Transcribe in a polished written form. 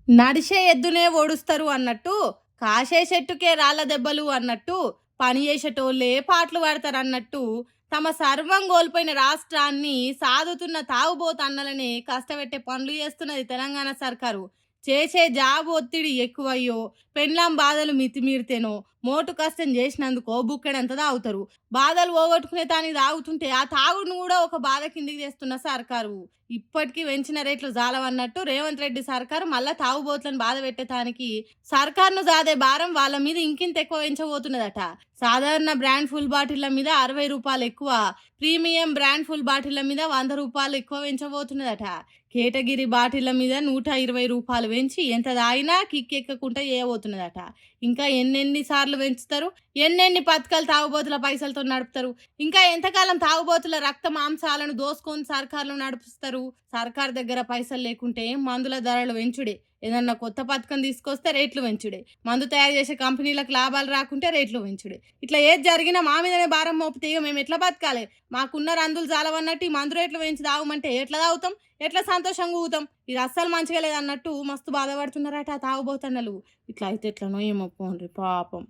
నడిసే ఎద్దునే ఓడుస్తారు అన్నట్టు, కాసే చెట్టుకే రాళ్ళ దెబ్బలు అన్నట్టు, పని చేసేటోళ్ళే పాటలు పాడతారన్నట్టు, తమ సర్వం కోల్పోయిన రాష్ట్రాన్ని సాదుతున్న తాగుబోతన్నలనే కష్టపెట్టే పనులు చేస్తున్నది తెలంగాణ సర్కారు. చేసే జాబ్ ఒత్తిడి ఎక్కువయ్యో, పెండ్లాం బాధలు మితిమీరితేనో, మోటు కష్టం చేసినందుకో బుక్కెడంత తాగుతారు. బాధలు పోగొట్టుకునే తానికి తాగుతుంటే ఆ తాగుడును కూడా ఒక బాధ కిందికి తెస్తున్న సర్కారు. ఇప్పటికీ పెంచిన రేట్లు జాలవన్నట్టు రేవంత్ రెడ్డి సర్కారు మళ్ళా తాగుబోతులను బాధ పెట్టేటానికి సర్కారును జాదే భారం వాళ్ళ మీద ఇంకింత ఎక్కువ పెంచబోతున్నదట. సాధారణ బ్రాండ్ ఫుల్ బాటిళ్ల మీద 60 రూపాయలు ఎక్కువ, ప్రీమియం బ్రాండ్ ఫుల్ బాటిళ్ల మీద 100 రూపాయలు ఎక్కువ పెంచబోతున్నదట. కేటగిరి బాటిళ్ల మీద 120 రూపాయలు పెంచి ఎంత తాగినా కిక్కెక్కకుండా చేయబోతున్నదట. ఇంకా ఎన్నెన్ని సార్లు పెంచుతారు, ఎన్నెన్ని పథకాలు తాగుబోతుల పైసలతో నడుపుతారు, ఇంకా ఎంతకాలం తాగుబోతుల రక్త మాంసాలను దోసుకొని సర్కారులు నడిపిస్తారు. సర్కార్ దగ్గర పైసలు లేకుంటే మందుల ధరలు పెంచుడే, ఏదన్నా కొత్త పథకం తీసుకొస్తే రేట్లు పెంచుడే, మందు తయారు చేసే కంపెనీలకు లాభాలు రాకుంటే రేట్లు పెంచుడే. ఇట్లా ఏది జరిగినా మా మీదనే భారం మోపితే ఇక మేము ఎట్లా బతకాలి? మాకున్న రందులు చాలవన్నట్టు ఈ మందు రేట్లు పెంచి తాగమంటే ఎట్లా తాగుతాం, ఎట్లా సంతోషంగా ఊగుతాం? ఇది అస్సలు మంచిగా లేదన్నట్టు మస్తు బాధపడుతున్నారట తాగుబోతన్నలు. ఇట్లా అయితే ఎట్లనో ఏమో పోండ్రి పాపం.